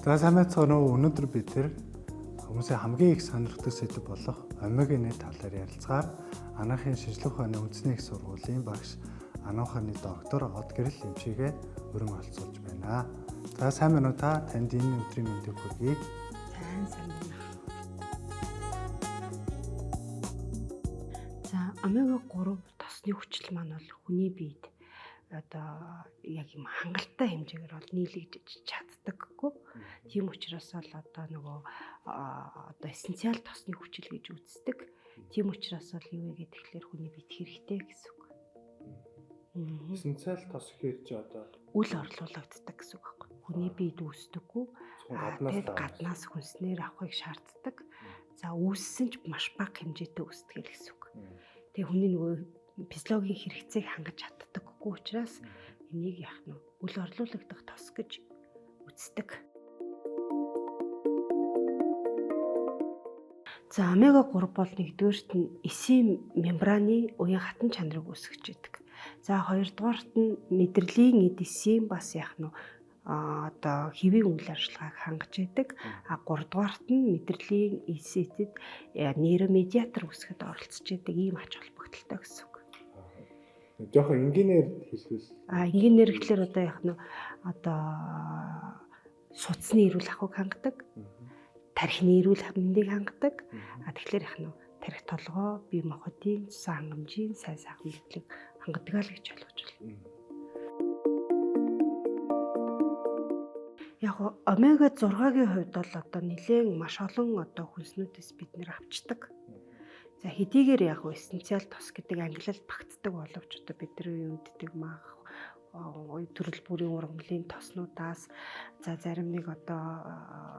За сайн байцгаана уу. Өнөөдөр бид хүмүүсийн хамгийн их сонирхдаг сэдэв болох омеганы талаар ярилцгаар анаахын шинжлэх ухааны үндэсний их сургуулийн багш анаах ухааны доктор Од Гэрэл эмчигээ өрн олцуулж байна. За сайн байна уу та? Танд энэ өдрийн мэндийг хүргэе. Сайн байна. За омега 3 тосны хүчил маань бол хүний биед одоо яг юм хангалттай хэмжээгээр бол нийлэгдэж чаддаггүй. Тийм учраас бол одоо нөгөө одоо эссенциал тосны хүчил гэж үздэг. Тийм учраас бол юу вэ гэхээр хүний биед хэрэгтэй гэсэн үг. Эссенциал тос гэхээр чи одоо үл орлуулагддаг гэсэн үг байхгүй. Хүний биед үүсдэггүй. Тэгээд гаднаас хүнснээр авахыг шаарддаг. За үүссэн ч маш бага хэмжээтэй үүсдэг гэсэн үг. Тэгээ хүний нөгөө физиологийн хэрэгцээг хангаж чаддаггүй учраас энийг яах нь үл орлуулагдах тос гэж үздэг. За омега 3 бол нэгдүгээрт нь эсийн мембраны уян хатан чанарыг үүсгэж байдаг. За хоёрдугаарт нь мэдрэлийн эд эсийн бас яах нь одоо хэвийн үйл ажиллагааг хангаж байдаг. Гуравдугаарт нь мэдрэлийн эсэдэд нейромедиатор үүсгэхэд оролцож байдаг ийм ач холбогдолтой гэсэн үг. Жохон энгийнээр хэлбэл энгийнээр гэхэлэр одоо яах нь одоо судасны эрүүл ахуйг хангадаг, тархины эрүүл мэндийг хангадаг. Тэгэхээр яах нь тархи толгой, бие махбодын цэцэн хангамжийн сайн сайхан мэдлэг хангадаг л гэж ойлгож байна. Яг омега 6-гийн хувьд бол одоо нэлээд маш олон одоо хүнснүүдээс бид нэр авчдаг. За хэдийгээр яг эссенциал тос гэдэг ангилалд багтдаг боловч одоо бидний үнддэг мах төрөл бүрийн ургамлын тоснуудаас за зарим нэг одоо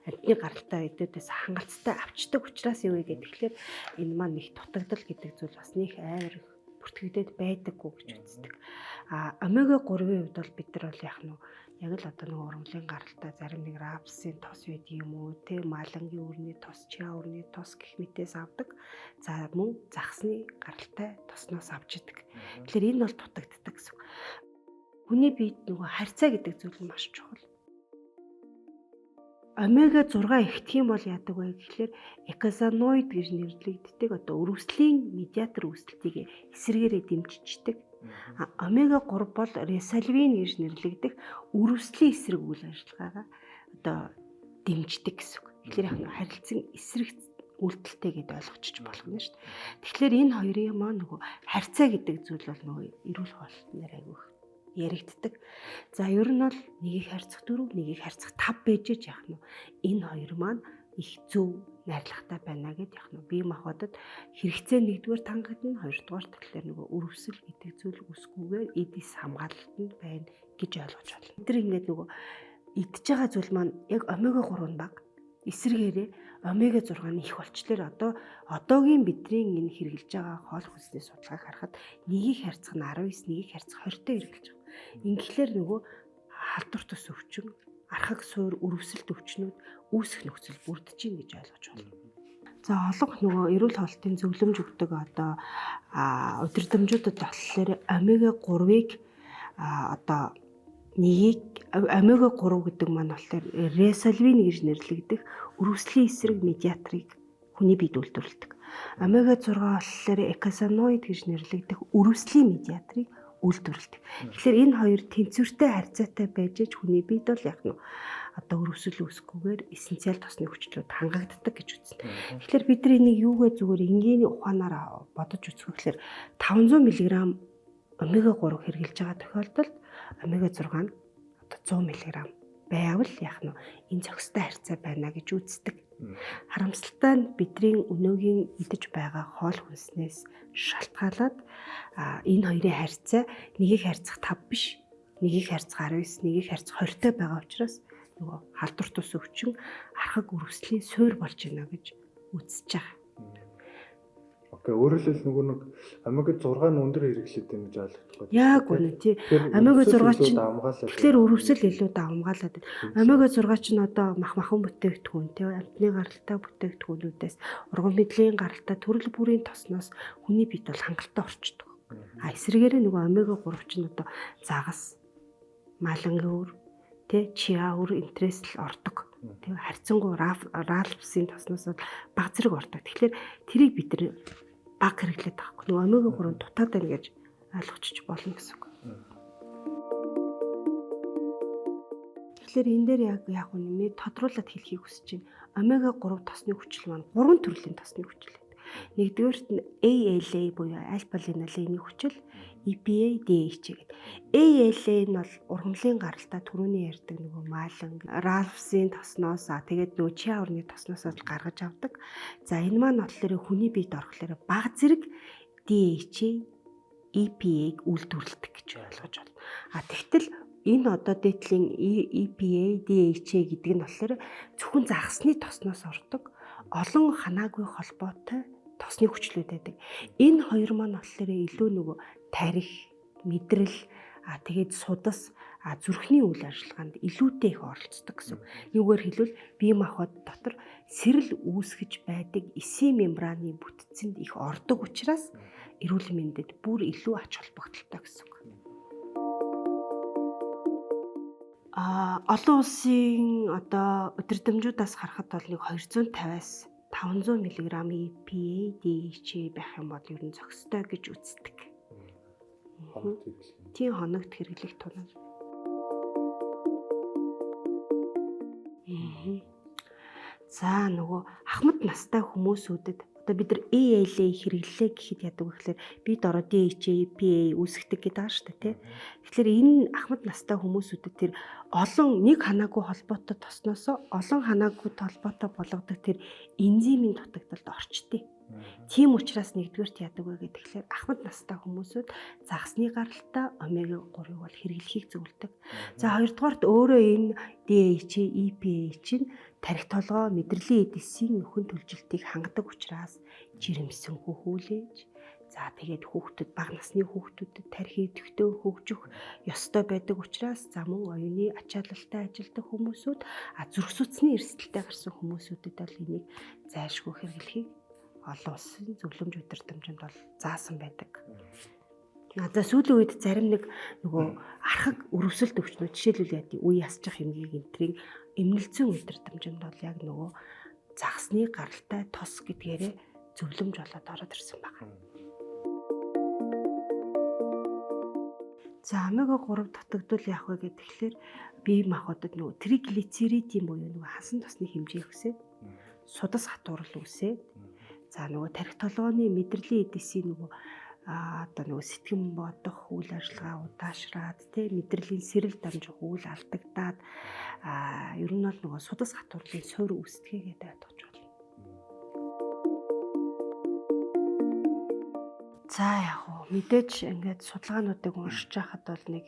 амьтны гаралтай эдүүдээс хангалттай авчдаг учраас юу вэ гэхээр энэ маань их дутагдал гэдэг зүйл бас нэг амар бүртгэгдээд байдаггүй гэж үздэг. Омега 3-ийн хувьд бол бид нар бол яг нь яг л одоо нэг ургамлын гаралтай зарим нэг рапсын тос байд юм уу те малангийн өрний тос, чиа өрний тос гэх мэтээс авдаг. За мөн загсны гаралтай тосноос авч идэг. Тэгэхээр энэ бол дутагддаг гэсэн. Хүний биед нөгөө харьцаа гэдэг зүйл нь маш чухал. Омега 6 ихтэх юм бол яадаг вэ гэхээр экозаноид гэж нэрлэгддэг одоо өрөвслийн медиатор үүсэлтийг эсэргээрээ дэмжиждэг. Омега 3 бол ресальвин гэж нэрлэгдэх өрөвслийн эсрэг үйл ажиллагаагаа одоо дэмждэг гэсэн үг. Тэгэхээр яг харилцан эсрэг үйлдэлтэй гэдээ ойлгочих болгоно шүү дээ. Тэгэхээр энэ хоёрын маань нөгөө харьцаа гэдэг зүйл бол нөгөө эрүүл хоолтноор айгүйх яригддаг. За ер нь бол нэгийг харьцах 4, нэгийг харьцах 5 байж яах нь энэ хоёр маань их зөв найрлагатай байна гэд яах нь бие махбодод хэрэгцээ нэгдүгээр тангагдана, хоёрдугаар тэгэхээр нөгөө өрөвсөл гэдэг зүйл үсгүүгээр эдис хамгаалалтанд байна гэж ойлгож байна. Тэр ингээд нөгөө идж байгаа зүйл маань яг омега 3 баг эсрэгээрээ омега 6-ны их болчлоор одоогийн бидний энэ хэрэгжилж байгаа хоол хүнсний судалгааг харахад нэгийг харьцах нь 19, нэгийг харьцах 20-той хэрэгжилж байгаа. Ингээхээр нөгөө халдвар тус өвчин, архаг суур өрөвсөлт өвчнүүд үүсэх нөхцөл бүрдэж байна гэж ойлгож байна. За олонх нөгөө эрүүл хоолтын зөвлөмж өгдөг одоо удирдамжуудад болохоор омега 3-ыг одоо нэгийг омега 3 гэдэг маань болохоор ресальвин гэж нэрлэгдэх өрөвслийн эсрэг медиаторыг хүний биед үйлдвэрлэдэг. Омега 6 болохоор экозаноид гэж нэрлэгдэх өрөвслийн медиаторыг үйлдвэрлэдэг. Тэгэхээр энэ хоёр тэнцвэртэй харьцаатай байж хүний биед бол яг нь одоо өрөвсөл үүсгүүгээр эссенциал тосны хүчлүүд хангагддаг гэж үзнэ. Тэгэхээр бид нар энийг юугээ зүгээр энгийн ухаанаар бодож үзэх гэхээр 500 мг омега 3 хэрглэж байгаа тохиолдолд омега 6 нь одоо 100 мг байвал яг нь энэ зохистой харьцаа байна гэж үздэг. Харамсалтай нь бидний өнөөгийн идэж байгаа хоол хүнснээс шалтгаалаад энэ хоёрын харьцаа нэгийг харьцах 5 биш, нэгийг харьцах 19, нэгийг харьцах 20-той байгаа учраас нөгөө халдвар тус өвчин архаг өрөвслийн суурь болж байна гэж үзэж байгаа. Окей, өөрөөр хэлбэл нөгөө нэг омега 6 нь өндөр хэрэглээд байна гэж ойлгох байна. Яг үнэ тий. Омега 6 чинь тэгэхээр өрөвсөл илүү давмгаалаад байна. Омега 6 чинь одоо махан бүтээгдэхүүн тий амтны гаралтай бүтээгдэхүүнүүдээс урган мэдлийн гаралтай төрөл бүрийн тосноос хүний биед бол хангалттай орчдөг. Эсвэргээрээ нөгөө омега 3 чинь одоо загас, малангийн өр, Тэ чиаур интерес л ордог. Тэгээ харьцангуй ралпсын тосноос баг зэрэг ордог. Тэгэхээр тэрийг бид нар баг хэрэглээд байгаа хгүй. Нөгөө омега 3 дутаад байна гэж ойлгочих болно гэсэн үг. Тэгэхээр энэ дээр яг үнэ тодруулаад хэлхийг хүсэж байна. Омега 3 тосны хүчил маань 3 төрлийн тосны хүчил байдаг. Нэгдүгээрт нь ALA буюу альфа линолеины хүчил, EPA, DHA гэдэг. ALA нь бол ургамлын гаралтай түрүүний ярьдаг нөгөө малин, ралпсын тосноос тэгээд нөгөө чиаурны тосноос л гаргаж авдаг. За энэ маань болохоор хүний биед орохлоор баг зэрэг DHA, EPA-г үйлдвэрлэдэг гэж ойлгож байна. Тэгтэл энэ одоо дээдлийн EPA, DHA гэдэг нь болохоор зөвхөн загасны тосноос ордог олон ханаагүй холбоотой тосны хүчлүүд байдаг. Энэ хоёр маань болохоор илүү нөгөө тарих, мэдрэл, тэгээд судас, зүрхний үйл ажиллагаанд илүүтэй их оролцдог гэсэн. Юугаар хэлвэл бие махбод дотор сэрэл үүсгэж байдаг эсийн мембраны бүтцэнд их ордог учраас эрүүл мэндэд бүр илүү ач холбогдолтой гэсэн. Олон улсын одоо өдөрдмжүүдээс харахад бол нэг 250-аас 500 мг EPA, DHA байх юм бол ер нь зохистой гэж үздэг. Тийм хоногт хэрэглэх тунал. За нөгөө ахмад настай хүмүүсүүдэд одоо бид нар ALA хэрэглээ гэхэд яадаг вэ гэхээр бид ороо DHA, EPA үүсгдэг гэдэг байгаа шүү дээ, тий. Тэгэхээр энэ ахмад настай хүмүүсүүдэд тэр олон нэг ханаагүй холбоотой тосноос олон ханаагүй холбоотой болгодог тэр энзимийн дутагдалд орчдээ. Тийм учраас нэгдүгээрт яадаг вэ гэхээр ахмад настай хүмүүсүүд загасны гаралтай омега 3-ыг бол хэрэглэхийг зөвлөдөг. За хоёрдугаарт өөрөө энэ DHA, EPA чинь тарих толгой, мэдрэлийн эдисийн нөхөн төлжилтийг хангадаг учраас жирэмсэнгүй хүлээж, за тэгээд хүүхдүүд бага насны хүүхдүүдэд тарих идэвхтэй хөгжих ёстой байдаг учраас за мөн оюуны ачаалалтай ажилтдаг хүмүүсүүд зүрх судасны эрсдэлтэй гарсан хүмүүсүүдэд бол энийг зайлшгүй хэрэглэхийг олон улсын зөвлөмж удирдамжинд бол заасан байдаг. За сүүлийн үед зарим нэг нөгөө архаг өрөвсөлт өвчнүүд жишээлбэл яа үе ясчих хэмгийг энтрийг эмнэлзэн удирдамжинд бол яг нөгөө загасны гаралтай тос гэдгээрээ зөвлөмж болоод ороод ирсэн байна. За омега 3 дутагдвал яах вэ гэхээр бие махбодод нөгөө триглицеридийн буюу нөгөө хасан тосны хэмжээ өсөд судас хатуурал үсээд за нөгөө тарих толгойн мэдрэлийн эдисийн нөгөө одоо нөгөө сэтгэн бодох үйл ажиллагаа удаашраад тий мэдрэлийн сэрэл дамжих үйл алдагдаад ер нь бол нөгөө судас хатуурлын суур үүсдэгээ гэдэг ойлгож байна. За яг уу мэдээж ингээд судалгаануудыг уншиж байхад бол нэг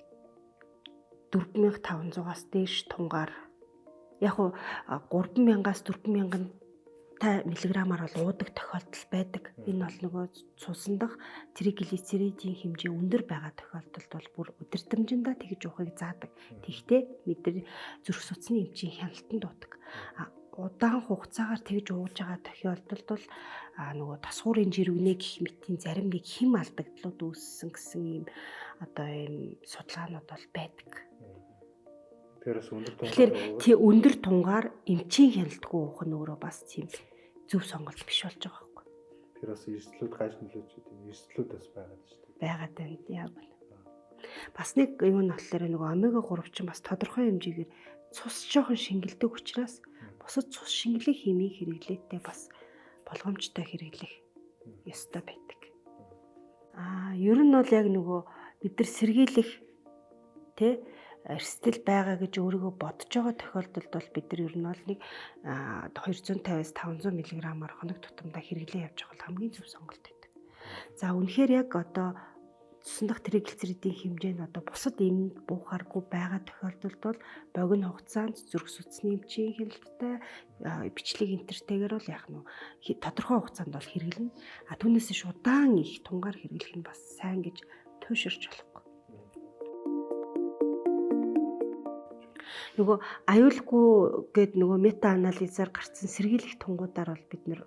4500-аас дээш тунгаар яг уу 3000-аас 4000 мг-аар бол уудаг тохиолдол байдаг. Энэ бол нөгөө цусан дах триглицеридийн хэмжээ өндөр байгаа тохиолдолд бол бүр удирдамжиндаа тэгж уухыг заадаг. Тэгтээ мэдэр зүрх судасны эмчийн хяналтанд дуудаг. Удаан хугацаагаар тэгж ууж байгаа тохиолдолд бол нөгөө тосгуурын жиргэнэ гэх мэтийн зарим нэг хэм алдагдлууд үүссэн гэсэн ийм одоо ийм судалгаанууд бол байдаг. Тэгэхээр тий өндөр тунгаар эмчийн хяналтгүй уух нь өөрөө бас тийм зөв сонголт биш болж байгаа байхгүй. Тэр бас эрсдлүүд гайш нөлөөж тийм эрсдлүүд бас байгаад шүү дээ. Байгаад байна яг байна. Бас нэг юм нь болохоор нөгөө омега 3 чинь бас тодорхой хэмжээгээр цус жоохон шингэлдэг учраас бусад цус шингэлэх химийн хэрэглээтэй бас болгоомжтой хэрэглэх ёстой байдаг. Ер нь бол яг нөгөө бид нар сэргийлэх тий эрсдэл байгаа гэж өөрийгөө бодож байгаа тохиолдолд бол бид нар ер нь бол нэг 250-аас 500 мг-аар хоног тутамдаа хэрэглээ явж байгаа бол хамгийн зөв сонголт байдаг. За үнэхээр яг одоо цусан дахь триглицеридийн хэмжээ нь одоо бусад эмд буухааргүй байгаа тохиолдолд бол богино хугацаанд зүрх судасны эмчийн хяналттай бичлэг энтертэйгээр бол яг нь тодорхой хугацаанд бол хэрэглэнэ. Түүнээс ш удаан их тунгаар хэрэглэх нь бас сайн гэж туйширч болохгүй. Нөгөө аюулгүй гээд нөгөө мета анализаар гарсан сэргийлэх тунгуудаар бол бид нэр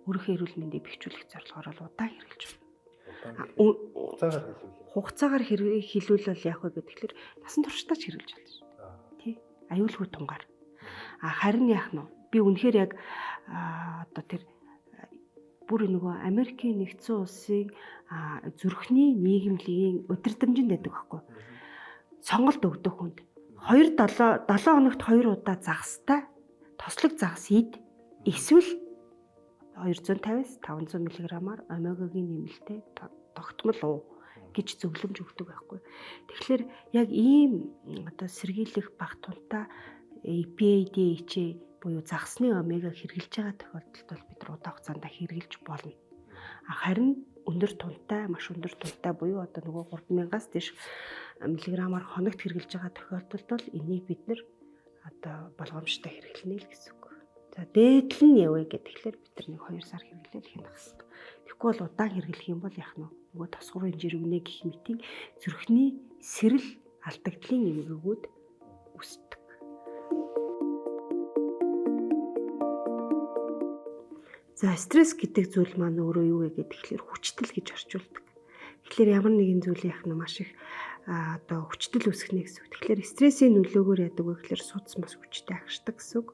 өөрийнхөө эрүүл мэндийг бэхжүүлэх зорилгоор бол удаан хэрэглэж байна. Хугацаагаар хэлүүлвэл яг вэ гэхээр насан туршдаа ч хэрэглэж байна шүү. Тий. Аюулгүй тунгаар. Харин яах нь би үнэхээр яг одоо тэр бүр нөгөө Америкийн нэгдсэн улсын зүрхний нийгэмлэгийн удирдамжинд байдаг байхгүй. Сонголт өгдөг хүнд 7 хоногт 2 удаа загастай тослог загас ид эсвэл 250-500 мг-аар омегагийн нэмэлттэй тогтмол уу гэж зөвлөмж өгдөг байхгүй. Тэгэхээр яг ийм одоо сэргийлэх баг тунтаа EPA, DHA буюу загасны омега хэрэгжилж байгаа тохиолдолд бол бид нар удаан хугацаанд хэрэгжилж болно. Харин өндөр тунтай, маш өндөр тунтай буюу одоо нөгөө 3000-аас дээш мг-аар хоногт хэрэгжилж байгаа тохиолдолд бол энийг бид нар одоо болгоомжтой хэрэглэнэ л гэсэн үг. За дээдл нь явъя гэхэлэр бид нар нэг 2 сар хэрэглээл хийнах хэрэгтэй. Тэгэхгүй бол удаан хэрэглэх юм бол яах нь нөгөө тосгорын жиргэнэ гэх мэтийн зүрхний сэрэл алдагдлын эмгэгүүд үүсдэг. За стресс гэдэг зүйл маань өөрөө юу вэ гэхээр хүчтэл гэж орчуулдаг. Тэгэхээр ямар нэгэн зүйл яах нь маш их одоо хүчтэл үүсгэнэ гэсэн үг. Тэгэхээр стрессийн нөлөөгөөр яадаг вэ гэхээр судас бас хүчтэй агшдаг гэсэн үг.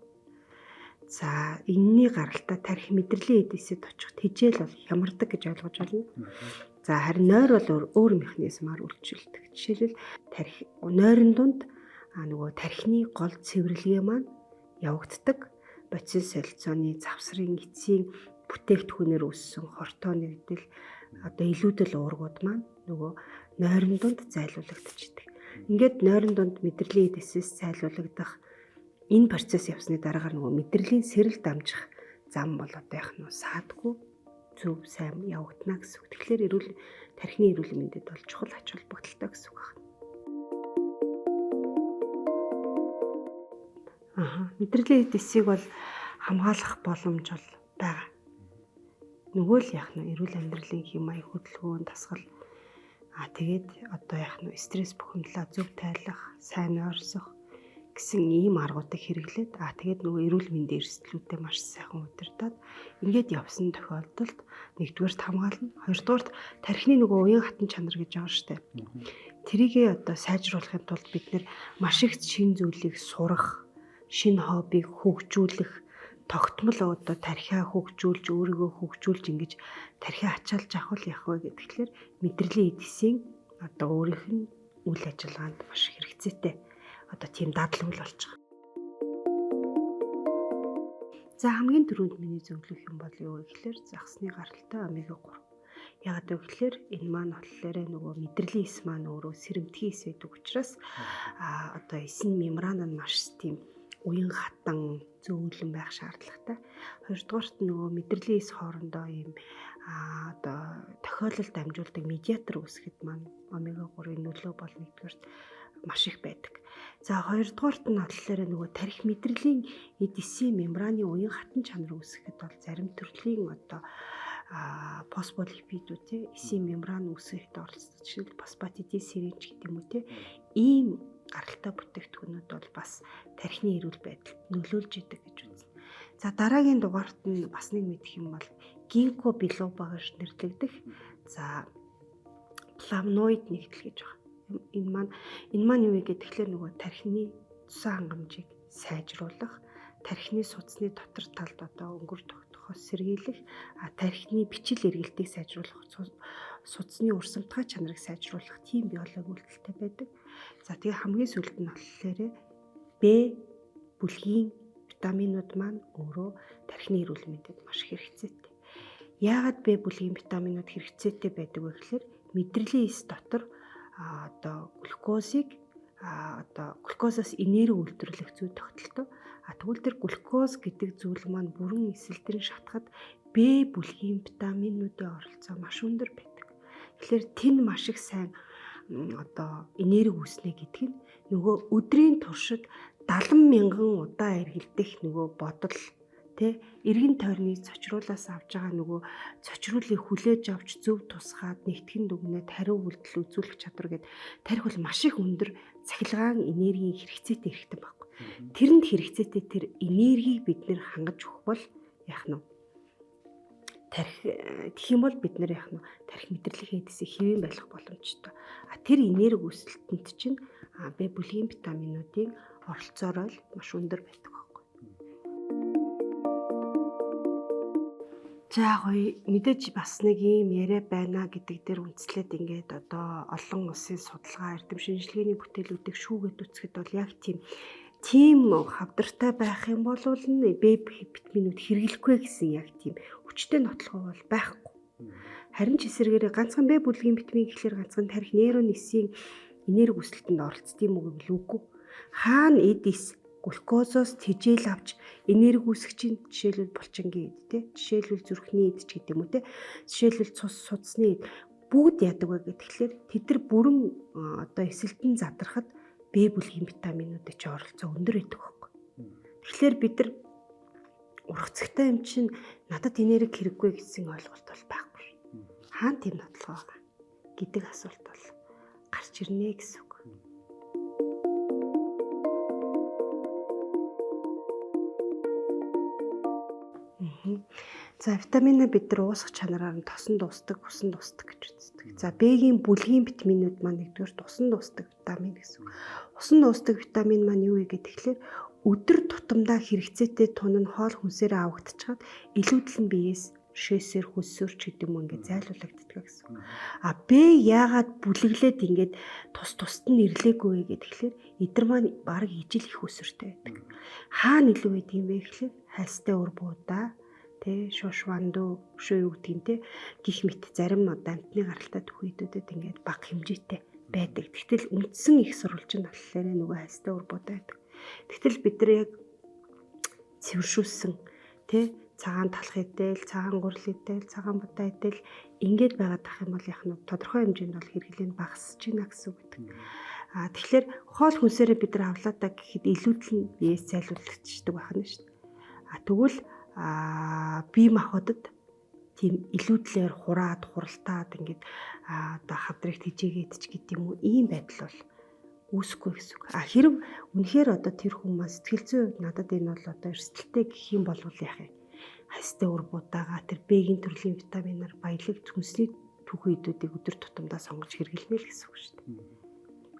За энэний гаралтай тарих мэдрэлийн эдээсэд очих тэжээл бол хямардаг гэж ойлгож байна. За харин нойр бол өөр механизмаар үйлчилдэг. Жишээлбэл тарих нойрон дунд нөгөө тархины гол цэвэрлэгээ маань явагддаг. Боцин солилцооны завсрын эцсийн бүтээгдэхүүнээр үүссэн хортоо нэгдэл одоо илүүдэл уургууд маань нөгөө нойрон дунд зайлуулагдчихдаг. Ингээд нойрон дунд мэдрэлийн эдээсээс зайлуулагдах энэ процесс явсны дараагаар нөгөө мэдрэлийн сэрэл дамжих зам бол одоо яах нь саадгүй зөв сайн явагдана гэсэн үг. Тэгэхээр тархины эрүүл мэндэд бол чухал ач холбогдолтой гэсэн үг байна. Мэдрэлийн эдээсийг бол хамгаалах боломж бол байгаа. Нөгөө л яах нь эрүүл амьдралын хэм маяг хөдөлгөөн дасгал тэгээд одоо яах нь стресс бухимдлаа зөв тайлах, сайн ойрсох гэсэн ийм аргуудыг хэрэглээд тэгээд нөгөө эрүүл мэндийн эрсдлүүдээ маш сайхан удирдаад ингээд явсан тохиолдолд нэгдүгээрт хамгаална, хоёрдугаарт тархины нөгөө уян хатан чанар гэж байгаа шүү дээ. Тэрийгээ одоо сайжруулахын тулд бид нэр маш их шин зүйлийг сурах, шинэ хоббиг хөгжүүлэх, тогтмол одоо тархиа хөгжүүлж, өөрийгөө хөгжүүлж ингэж тархиа ачаалж авах л яах вэ гэхээр мэдрэлийн эдисийн одоо өөрийнх нь үйл ажиллагаанд маш хэрэгцээтэй одоо тийм дадлаг болж байгаа. За хамгийн түрүүнд миний зөвлөх юм бол юу вэ гэхээр загасны гаралтай омега 3. Яг гэвэл энэ маань болохоор нөгөө мэдрэлийн эс маань өөрөө сэрэмтгий эс байдаг учраас одоо эсийн мембран нь маш тийм уян хатан зөөлөн байх шаардлагатай. Хоёрдугаарт нөгөө мэдрэлийн эс хоорондоо ийм одоо тохиолдолд дамжуулдаг медиатор үүсгэхэд маань омега 3-ын нөлөө бол нэгдүгээрт маш их байдаг. За хоёрдугаарт нь болохоор нөгөө тарих мэдрэлийн эдисийн мембраны уян хатан чанар үүсгэхэд бол зарим төрлийн одоо фосфолипидүүд те эсийн мембран үүсгэхэд оролцдог. Жишээлбэл фосфатидис сэринж гэдэг юм уу те ийм гаралтай бүтээгдэхүүнүүд бол бас тархины эрүүл байдалд нөлөөлж идэг гэж үзнэ. За дараагийн дугаарт нь бас нэг мэдэх юм бол гинко билоба гэж нэрлэгдэх за флавоноид нэгдэл гэж байна. Энэ маань юу вэ гэхээр нөгөө тархины цусан хангамжийг сайжруулах, тархины судасны дотор талд одоо өнгөр тогтохоос сэргийлэх, тархины бичил эргэлтийг сайжруулах, судасны урсамтгай чанарыг сайжруулах тийм биологи үйлдэлтэй байдаг. За тэгээ хамгийн сүүлд нь болохоор Б бүлгийн витаминууд маань өөрөө тархины эрүүл мэндэд маш хэрэгцээтэй. Яагаад Б бүлгийн витаминууд хэрэгцээтэй байдаг вэ гэхээр мэдрэлийн эс дотор одоо глюкозоос энерги үйлдвэрлэх зүй тогтолтой. Тэгвэл тэр глюкоз гэдэг зүйл маань бүрэн эсэлтрийн шатхад Б бүлгийн витаминуудын оролцоо маш өндөр байдаг. Тэгэхээр тэнд маш их сайн одоо энерги үүснэ гэдэг нь нөгөө өдрийн туршид 70,000 удаа эргэлдэх нөгөө бодол тэ эргэн тойрны цочруулаас авж байгаа нөгөө цочруулыг хүлээж авч зөв тусгаад нэгтгэн дүгнээд хариу үйлдэл үзүүлэх чадвар гэдэг тарих бол маш их өндөр цахилгаан энергийн хэрэгцээтэй хэрэгтэй байхгүй. Тэрэнд хэрэгцээтэй тэр энергийг бид нэр хангаж өгөх бол яах нь тарих гэх юм бол бид нэр яах нь тарих мэдрэлийг эдсэх хэвэн байх боломжтой. Тэр энерги үүсэлтэнд чинь Б бүлгийн витаминуудын оролцоороо л маш өндөр байдаг байхгүй. За гоё мэдээж бас нэг юм яриа байна гэдэг дээр үндэслээд ингээд одоо олон улсын судалгаа эрдэм шинжилгээний бүтээлүүдийг шүүгээд үзэхэд бол яг тийм хавдартай байх юм бол нь Б витаминууд хэрэглэхгүй гэсэн яг тийм хүчтэй нотлохоо бол байхгүй. Харин ч эсвэргээр ганцхан Б бүлгийн витамин гэхэлэр ганцхан тарих нейронисийн энерги үүсэлтэнд оролцдог юм уу гэвэл үгүй. Хаана эдис глюкозоос тэжээл авч энерги үүсгэж жишээлбэл булчингийн эд те жишээлбэл зүрхний эд ч гэдэг юм уу те жишээлбэл цус судасны эд бүгд яадаг вэ гэхэлэр тэд нар бүрэн одоо эсэлтэн задрахад Б бүлгийн витаминуудын ч оролцоо өндөр байдаг байхгүй. Тэгэхээр бид нар ургацтай юм чинь надад энерги хэрэггүй гэсэн ойлголт бол байхгүй. Хаана тийм нотлого байгаа гэдэг асуулт бол гарч ирнэ гэсэн үг. За витамин бид нар уусах чанараар нь тосон дуустдаг, усан дуустдаг гэж үздэг. За Б-гийн бүлгийн витаминууд маань нэгдүгээр усан дуустдаг витамин гэсэн үг. Усан дуустдаг витамин маань юу вэ гэхээр өдөр тутамдаа хэрэгцээтэй тун нь хоол хүнсээр авагдчихад илүүдэл нь биеэс шээсээр хөссөөр ч гэдэг юм ингээд зайлуулагддаг гэсэн үг. Б яагаад бүлэглээд ингээд тус нь ирлээгүй вэ гэхээр эдгээр маань баг ижил их өсөртэй байдаг. Хаана илүү байдаг юм бэ гэхээр хальстай өр буудаа тэ шошвандуу шүү юу гэдэг юм те гих мэт зарим амтны гаралтай төхөйдүүдэд ингээд бага хэмжээтэй байдаг. Тэгтэл үндсэн их сурвалжинд болохоор нөгөө хальстай өр буудаа байдаг. Тэгтэл бид нар яг цэвэршүүлсэн тэ цагаан талах эдэл, цагаан гурал эдэл, цагаан будаа эдэл ингээд байгаад ах юм бол яг нь тодорхой хэмжээнд бол хэрэглээ нь багасж байна гэсэн үг гэдэг. Тэгэхээр хоол хүнсээрээ бид нар авлаадаа гэхэд илүүдэл нь биеэс зайлуулагдчихдаг байна шүү дээ. Тэгвэл бие махбодод тийм илүүдлээр хураад хуралтаад ингээд одоо хавдрыг тэжээгээд ч гэдэг юм уу ийм байдал бол үүсэхгүй гэсэн үг. Хэрв үнэхээр одоо тэр хүмүүс сэтгэл зүйн надад энэ бол одоо эрсдэлтэй гэх юм бол яах юм? Хастай өр будаага тэр Б-гийн төрлийн витаминаар баялаг хүнсний түүхийдүүдийг өдөр тутамдаа сонгож хэрэглэнэ л гэсэн үг шүү дээ.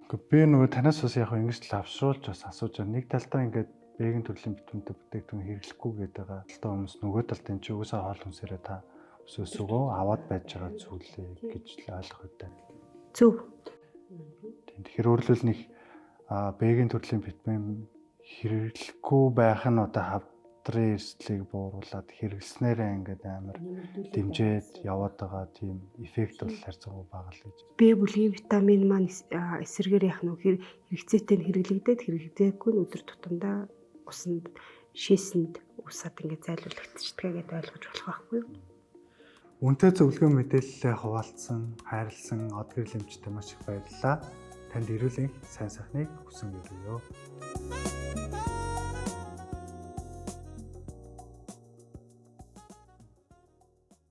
Гэхдээ би нөгөө танаас бас яг ингэж л авшруулж бас асууж байгаа. Нэг талдаа ингээд Б-гийн төрлийн витаминтэй бүтээгдэхүүн хэрэглэхгүй гэдэг талдаа хүмүүс нөгөө талд энэ ч угсаа хоол хүнсээрээ та өсөөсөгөө аваад байж байгаа зүйлээ гэж л ойлгох үүтэй. Зөв. Тэгэхээр өөрөлдөл нэг Б-гийн төрлийн витамин хэрэглэхгүй байх нь одоо хавдрын эрсдлийг бууруулад хэрэглэснээрээ ингээд амар дэмжиж яваад байгаа тийм эффект бол харьцангуй бага л гэж. Б бүлгийн витамин маань эсэргээр яах нь хэрэгцээтэй нь хэрэглэгдээд хэрэглээгүй нь өдөр тутамдаа усанд шээсэнд усаад ингээд зайлуулагдчихдаг гэдээ ойлгож болох байхгүй юу? Үнэтэй зөвлөгөө мэдээлэлээ хуваалцсан, хайрлсан Од гэрэл эмчтэй маш их баярлалаа. Танд эрүүл энх сайн сайхныг хүсэн өргөё.